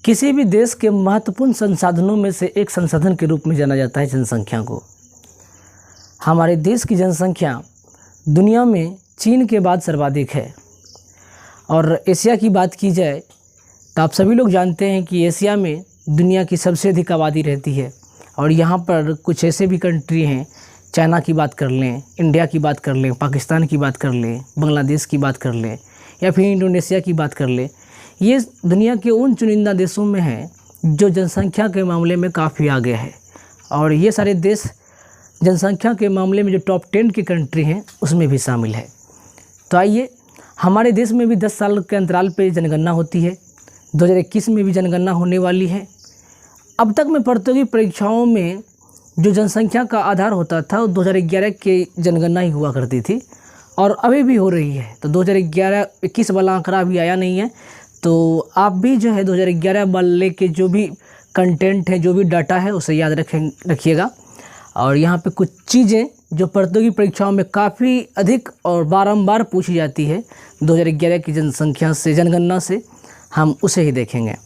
किसी भी देश के महत्वपूर्ण संसाधनों में से एक संसाधन के रूप में जाना जाता है जनसंख्या को। हमारे देश की जनसंख्या दुनिया में चीन के बाद सर्वाधिक है। और एशिया की बात की जाए तो आप सभी लोग जानते हैं कि एशिया में दुनिया की सबसे अधिक आबादी रहती है। और यहाँ पर कुछ ऐसे भी कंट्री हैं, चाइना की बात कर लें, इंडिया की बात कर लें, पाकिस्तान की बात कर लें, बांग्लादेश की बात कर लें या फिर इंडोनेशिया की बात कर लें। ये दुनिया के उन चुनिंदा देशों में हैं जो जनसंख्या के मामले में काफ़ी आगे है। और ये सारे देश जनसंख्या के मामले में जो टॉप 10 की कंट्री हैं उसमें भी शामिल है। तो आइए, हमारे देश में भी 10 साल के अंतराल पे जनगणना होती है। 2021 में भी जनगणना होने वाली है। अब तक में प्रतियोगी परीक्षाओं में जो जनसंख्या का आधार होता था वो 2011 के जनगणना ही हुआ करती थी और अभी भी हो रही है। तो 2011-21 वाला आंकड़ा अभी आया नहीं है, तो आप भी जो है 2011 वाले के जो भी कंटेंट है, जो भी डाटा है उसे याद रखिएगा। और यहाँ पे कुछ चीज़ें जो प्रतियोगी परीक्षाओं में काफ़ी अधिक और बारंबार पूछी जाती है 2011 की जनसंख्या से, जनगणना से, हम उसे ही देखेंगे।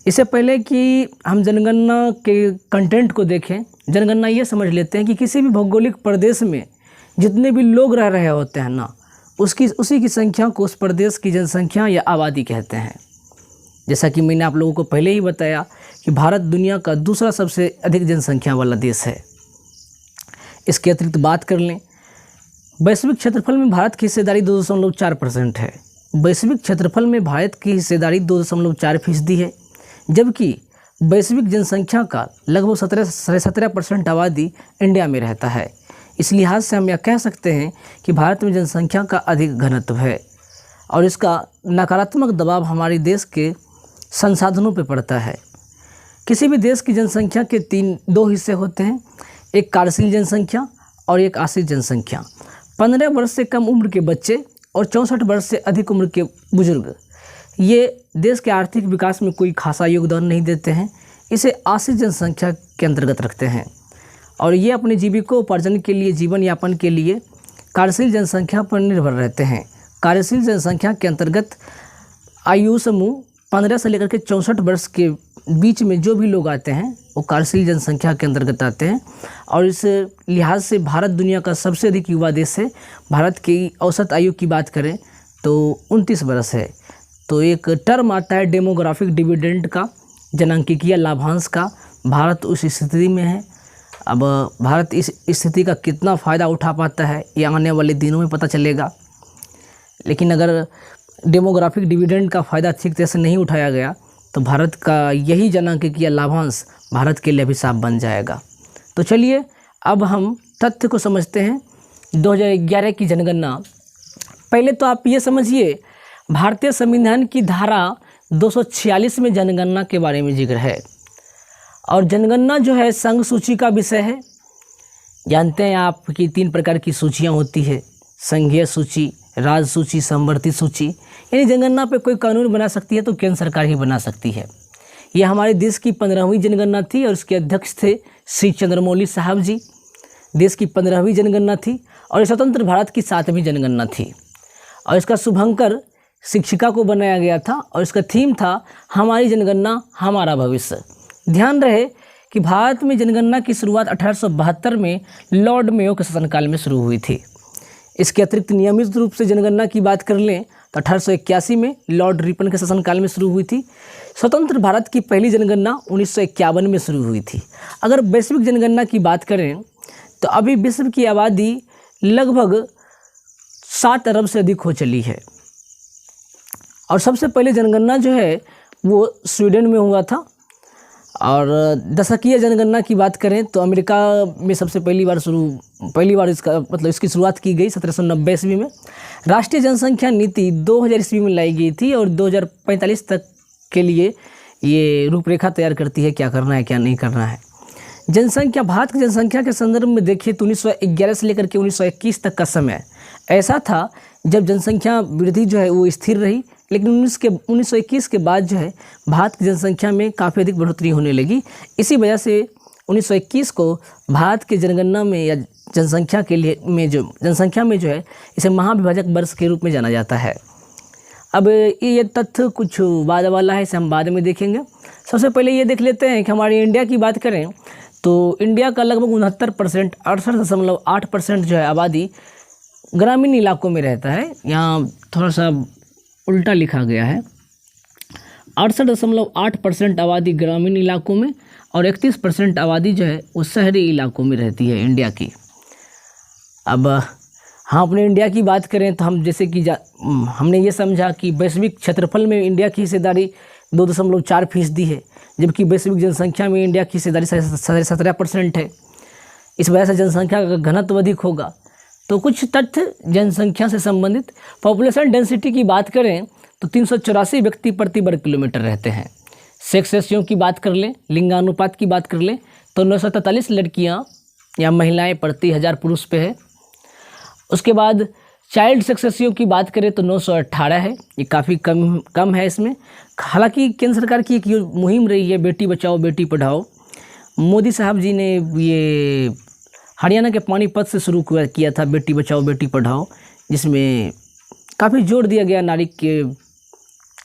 इससे पहले कि हम जनगणना के कंटेंट को देखें, जनगणना ये समझ लेते हैं कि किसी भी भौगोलिक प्रदेश में जितने भी लोग रह रहे होते हैं ना, उसी की संख्या को उस प्रदेश की जनसंख्या या आबादी कहते हैं। जैसा कि मैंने आप लोगों को पहले ही बताया कि भारत दुनिया का दूसरा सबसे अधिक जनसंख्या वाला देश है। इसके अतिरिक्त बात कर लें, वैश्विक क्षेत्रफल में भारत की हिस्सेदारी 2.4% है। वैश्विक क्षेत्रफल में भारत की हिस्सेदारी 2.4% है, जबकि वैश्विक जनसंख्या का लगभग 17% आबादी इंडिया में रहता है। इस लिहाज से हम यह कह सकते हैं कि भारत में जनसंख्या का अधिक घनत्व है और इसका नकारात्मक दबाव हमारे देश के संसाधनों पर पड़ता है। किसी भी देश की जनसंख्या के दो हिस्से होते हैं, एक कार्यशील जनसंख्या और एक आश्रित जनसंख्या। 15 वर्ष से कम उम्र के बच्चे और 64 वर्ष से अधिक उम्र के बुजुर्ग ये देश के आर्थिक विकास में कोई खासा योगदान नहीं देते हैं। इसे आश्रित जनसंख्या के अंतर्गत रखते हैं और ये अपने जीविकोपार्जन के लिए, जीवन यापन के लिए कार्यशील जनसंख्या पर निर्भर रहते हैं। कार्यशील जनसंख्या के अंतर्गत आयु समूह 15 से लेकर के 64 वर्ष के बीच में जो भी लोग आते हैं वो कार्यशील जनसंख्या के अंतर्गत आते हैं। और इस लिहाज से भारत दुनिया का सबसे अधिक युवा देश है। भारत की औसत आयु की बात करें तो 29 वर्ष है। तो एक टर्म आता है डेमोग्राफिक डिविडेंड का, जनांकिकीय लाभांश का। भारत उस स्थिति में है। अब भारत इस स्थिति का कितना फ़ायदा उठा पाता है ये आने वाले दिनों में पता चलेगा। लेकिन अगर डेमोग्राफिक डिविडेंड का फ़ायदा ठीक तरह से नहीं उठाया गया तो भारत का यही जनांकिकीय लाभांश भारत के लिए अभिशाप बन जाएगा। तो चलिए अब हम तथ्य को समझते हैं 2011 की जनगणना। पहले तो आप ये समझिए, भारतीय संविधान की धारा 246 में जनगणना के बारे में जिक्र है। और जनगणना जो है संघ सूची का विषय है। जानते हैं आप कि 3 प्रकार की सूचियां होती है, संघीय सूची, राज्य सूची, समवर्ती सूची। यानी जनगणना पे कोई कानून बना सकती है तो केंद्र सरकार ही बना सकती है। ये हमारे देश की 15वीं जनगणना थी और इसके अध्यक्ष थे श्री चंद्रमौली साहब जी। देश की 15वीं जनगणना थी और स्वतंत्र भारत की 7वीं जनगणना थी। और इसका शुभंकर शिक्षिका को बनाया गया था और इसका थीम था हमारी जनगणना हमारा भविष्य। ध्यान रहे कि भारत में जनगणना की शुरुआत 1872 में लॉर्ड मेयो के शासनकाल में शुरू हुई थी। इसके अतिरिक्त नियमित रूप से जनगणना की बात कर लें तो 1881 में लॉर्ड रिपन के शासनकाल में शुरू हुई थी। स्वतंत्र भारत की पहली जनगणना 1951 में शुरू हुई थी। अगर वैश्विक जनगणना की बात करें तो अभी विश्व की आबादी लगभग 7 अरब से अधिक हो चली है। और सबसे पहले जनगणना जो है वो स्वीडन में हुआ था। और दशकीय जनगणना की बात करें तो अमेरिका में सबसे पहली बार इसकी शुरुआत की गई 1790 ईस्वी में। राष्ट्रीय जनसंख्या नीति 2000 ईस्वी में लाई गई थी और 2045 तक के लिए ये रूपरेखा तैयार करती है, क्या करना है क्या नहीं करना है। जनसंख्या, भारत की जनसंख्या के संदर्भ में देखिए तो 1911 से लेकर के 1921 तक का समय ऐसा था जब जनसंख्या वृद्धि जो है वो स्थिर रही। लेकिन 1921 के बाद जो है भारत की जनसंख्या में काफ़ी अधिक बढ़ोतरी होने लगी। इसी वजह से 1921 को भारत के जनगणना में या जनसंख्या में जो है इसे महाविभाजक वर्ष के रूप में जाना जाता है। अब ये तथ्य कुछ बाद वाला है, इसे हम बाद में देखेंगे। सबसे पहले ये देख लेते हैं कि हमारे इंडिया की बात करें तो इंडिया का लगभग 69%, 68.8% जो है आबादी ग्रामीण इलाकों में रहता है। यहाँ थोड़ा सा उल्टा लिखा गया है, 68.8% आबादी ग्रामीण इलाकों में और 31% आबादी जो है वो शहरी इलाकों में रहती है इंडिया की। अब हाँ, अपने इंडिया की बात करें तो हम जैसे कि हमने ये समझा कि वैश्विक क्षेत्रफल में इंडिया की हिस्सेदारी 2.4% है, जबकि वैश्विक जनसंख्या में इंडिया की हिस्सेदारी 17% है। इस वजह से जनसंख्या का घनत्व अधिक होगा। तो कुछ तथ्य जनसंख्या से संबंधित। पॉपुलेशन डेंसिटी की बात करें तो 384 व्यक्ति प्रति वर्ग किलोमीटर रहते हैं। सेक्स रेशियो की बात कर लें, लिंगानुपात की बात कर लें तो 943 लड़कियां या महिलाएं प्रति 1000 पुरुष पे है। उसके बाद चाइल्ड सेक्स रेशियो की बात करें तो 918 है, ये काफ़ी कम है इसमें। हालांकि केंद्र सरकार की एक मुहिम रही है बेटी बचाओ बेटी पढ़ाओ। मोदी साहब जी ने ये हरियाणा के पानीपत से शुरू किया था बेटी बचाओ बेटी पढ़ाओ, जिसमें काफ़ी जोर दिया गया नारी के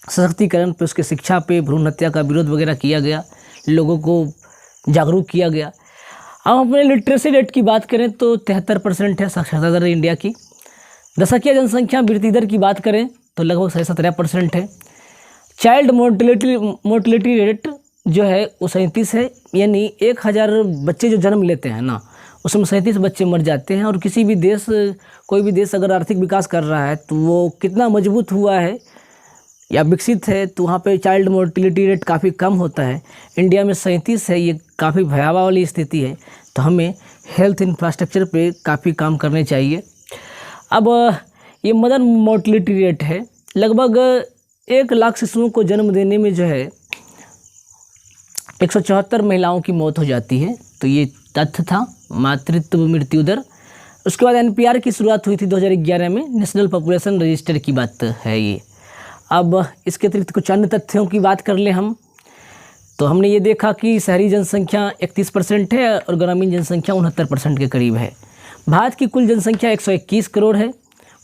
सशक्तिकरण पे, उसके शिक्षा पे, भ्रूण हत्या का विरोध वगैरह किया गया, लोगों को जागरूक किया गया। अब अपने लिटरेसी रेट की बात करें तो 73% है साक्षरता दर इंडिया की। दशकीय जनसंख्या वृद्धि दर की बात करें तो लगभग 17% है। चाइल्ड मोर्टलिटी रेट जो है वो 37 है, यानी 1000 बच्चे जो जन्म लेते हैं ना, उसमें 37 बच्चे मर जाते हैं। और किसी भी देश, कोई भी देश अगर आर्थिक विकास कर रहा है तो वो कितना मजबूत हुआ है या विकसित है, तो वहाँ पे चाइल्ड मोर्टिलिटी रेट काफ़ी कम होता है। इंडिया में 37 है, ये काफ़ी भयावह वाली स्थिति है। तो हमें हेल्थ इंफ्रास्ट्रक्चर पे काफ़ी काम करने चाहिए। अब ये मदर मोर्टिलिटी रेट है, लगभग 1 लाख शिशुओं को जन्म देने में जो है 174 महिलाओं की मौत हो जाती है। तो ये तथ्य था मातृत्व मृत्यु दर। उसके बाद एनपीआर की शुरुआत हुई थी 2011 में, नेशनल पॉपुलेशन रजिस्टर की बात है ये। अब इसके अतिरिक्त कुछ अन्य तथ्यों की बात कर लें हम, तो हमने ये देखा कि शहरी जनसंख्या 31% है और ग्रामीण जनसंख्या 69% के करीब है। भारत की कुल जनसंख्या 121 करोड़ है।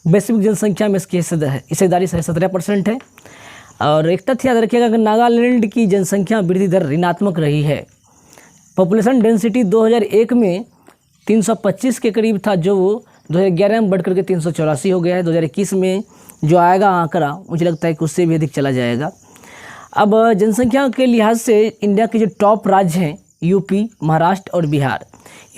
वैश्विक जनसंख्या में इसकी हिस्सेदारी 17% है। और एक तथ्य याद रखिएगा कि नागालैंड की जनसंख्या वृद्धि दर ऋणात्मक रही है। पॉपुलेशन डेंसिटी 2001 में 325 के करीब था, जो 2011 में बढ़ करके 384 हो गया है। 2021 में जो आएगा आंकड़ा, मुझे लगता है कि उससे भी अधिक चला जाएगा। अब जनसंख्या के लिहाज से इंडिया के जो टॉप राज्य हैं, यूपी, महाराष्ट्र और बिहार,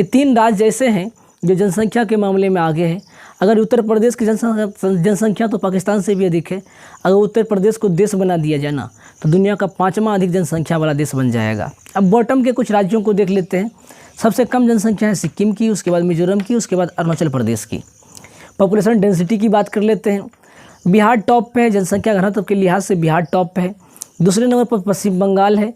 ये 3 राज्य ऐसे हैं जो जनसंख्या के मामले में आगे हैं। अगर उत्तर प्रदेश की जनसंख्या तो पाकिस्तान से भी अधिक है। अगर उत्तर प्रदेश को देश बना दिया जाए ना, तो दुनिया का 5वां अधिक जनसंख्या वाला देश बन जाएगा। अब बॉटम के कुछ राज्यों को देख लेते हैं। सबसे कम जनसंख्या है सिक्किम की, उसके बाद मिजोरम की, उसके बाद अरुणाचल प्रदेश की। पॉपुलेशन डेंसिटी की बात कर लेते हैं। बिहार टॉप पे है, जनसंख्या घनत्व के लिहाज से बिहार टॉप पे है। दूसरे नंबर पर पश्चिम बंगाल है,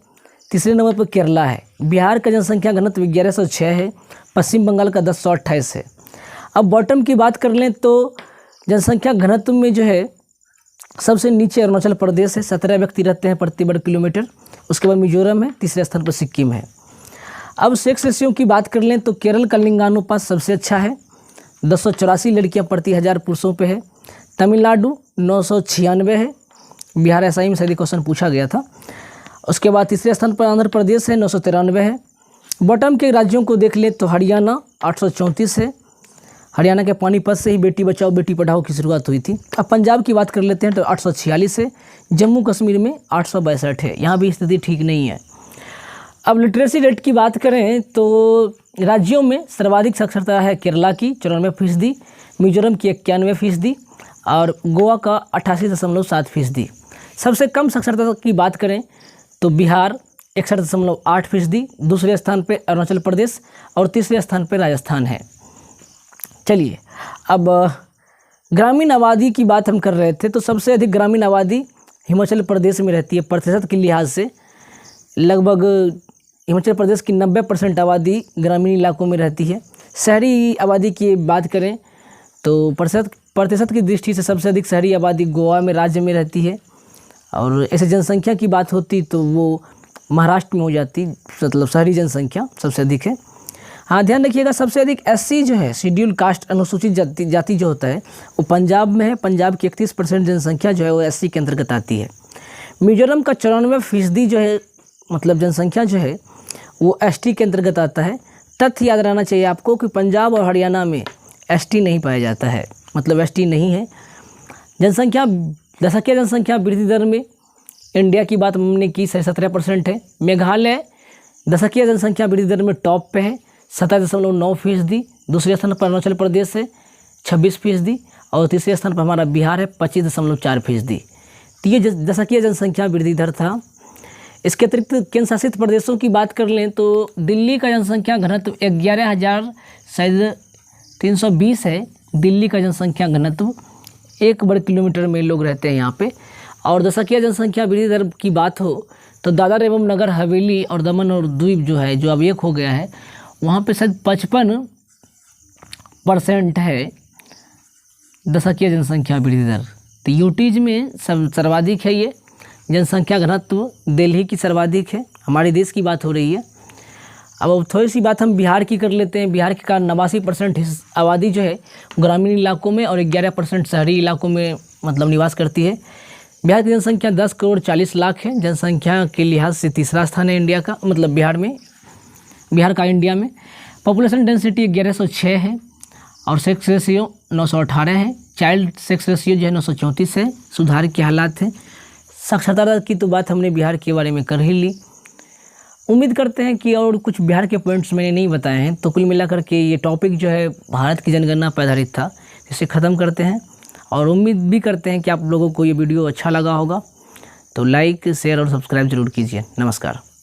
तीसरे नंबर पर केरला है। बिहार का जनसंख्या घनत्व 1106 है, पश्चिम बंगाल का 1028 है। अब बॉटम की बात कर लें तो जनसंख्या घनत्व में जो है सबसे नीचे अरुणाचल प्रदेश है, 17 व्यक्ति रहते हैं प्रति वर्ग किलोमीटर। उसके बाद मिजोरम है, तीसरे स्थान पर सिक्किम है। अब सेक्स रेशियो की बात कर लें तो केरल का लिंगानुपात सबसे अच्छा है, 284 लड़कियां प्रति 1000 पुरुषों पे है। तमिलनाडु 996 है। बिहार ऐसा में सही क्वेश्चन पूछा गया था। उसके बाद तीसरे स्थान पर आंध्र प्रदेश है, 993 है। बॉटम के राज्यों को देख लें तो हरियाणा 834 है। हरियाणा के पानीपत से ही बेटी बचाओ बेटी पढ़ाओ की शुरुआत हुई थी। अब पंजाब की बात कर लेते हैं तो 846 है। जम्मू कश्मीर में 862 है, यहाँ भी स्थिति ठीक नहीं है। अब लिटरेसी रेट की बात करें तो राज्यों में सर्वाधिक साक्षरता है केरला की 94%, मिजोरम की 91% और गोवा का 88.7%। सबसे कम साक्षरता की बात करें तो बिहार 61.8%, दूसरे स्थान पे अरुणाचल प्रदेश और तीसरे स्थान पे राजस्थान है। चलिए, अब ग्रामीण आबादी की बात हम कर रहे थे, तो सबसे अधिक ग्रामीण आबादी हिमाचल प्रदेश में रहती है। प्रतिशत के लिहाज से लगभग हिमाचल प्रदेश की 90% आबादी ग्रामीण इलाकों में रहती है। शहरी आबादी की बात करें तो प्रतिशत की दृष्टि से सबसे अधिक शहरी आबादी गोवा में राज्य में रहती है। और ऐसे जनसंख्या की बात होती तो वो महाराष्ट्र में हो जाती, मतलब शहरी जनसंख्या सबसे अधिक है। हाँ, ध्यान रखिएगा, सबसे अधिक एससी जो है, शेड्यूल कास्ट अनुसूचित जाति जो होता है वो पंजाब में है। पंजाब की 31% जनसंख्या जो है वो एससी के अंतर्गत आती है। मिजोरम का 94% जो है मतलब जनसंख्या जो है वो एसटी के अंतर्गत आता है। तथ्य याद रहना चाहिए आपको कि पंजाब और हरियाणा में एसटी नहीं पाया जाता है, मतलब एसटी नहीं है। जनसंख्या, दशकीय जनसंख्या वृद्धि दर में इंडिया की बात हमने की, 17% है। मेघालय दशकीय जनसंख्या वृद्धि दर में टॉप पे है, 27.9%। दूसरे स्थान पर अरुणाचल प्रदेश है 26%, और तीसरे स्थान पर हमारा बिहार है 25.4%। तो ये दशकीय जनसंख्या वृद्धि दर था। इसके अतिरिक्त केंद्र शासित प्रदेशों की बात कर लें तो दिल्ली का जनसंख्या घनत्व 11,320 है। दिल्ली का जनसंख्या घनत्व 1 वर्ग किलोमीटर में लोग रहते हैं यहाँ पे। और दशकीय जनसंख्या वृद्धि दर की बात हो तो दादर एवं नगर हवेली और दमन और द्वीप जो है, जो अब एक हो गया है, वहाँ पे शायद 55% है दशकीय जनसंख्या वृद्धि दर। तो यूटीज में सर्वाधिक है ये जनसंख्या घनत्व, दिल्ली की सर्वाधिक है। हमारे देश की बात हो रही है। अब थोड़ी सी बात हम बिहार की कर लेते हैं। बिहार की 89% आबादी जो है ग्रामीण इलाकों में और 11% शहरी इलाकों में मतलब निवास करती है। बिहार की जनसंख्या 10,40,00,000 है। जनसंख्या के लिहाज से तीसरा स्थान है इंडिया का, मतलब बिहार का इंडिया में। पॉपुलेशन डेंसिटी 1106 है और सेक्स रेशियो 918 है। चाइल्ड सेक्स रेशियो जो है 934 है। सुधार के हालात हैं। साक्षरता दर की तो बात हमने बिहार के बारे में कर ही ली। उम्मीद करते हैं कि और कुछ बिहार के पॉइंट्स मैंने नहीं बताए हैं, तो कुल मिलाकर के ये टॉपिक जो है भारत की जनगणना पर आधारित था, इसे ख़त्म करते हैं। और उम्मीद भी करते हैं कि आप लोगों को ये वीडियो अच्छा लगा होगा। तो लाइक, शेयर और सब्सक्राइब जरूर कीजिए। नमस्कार।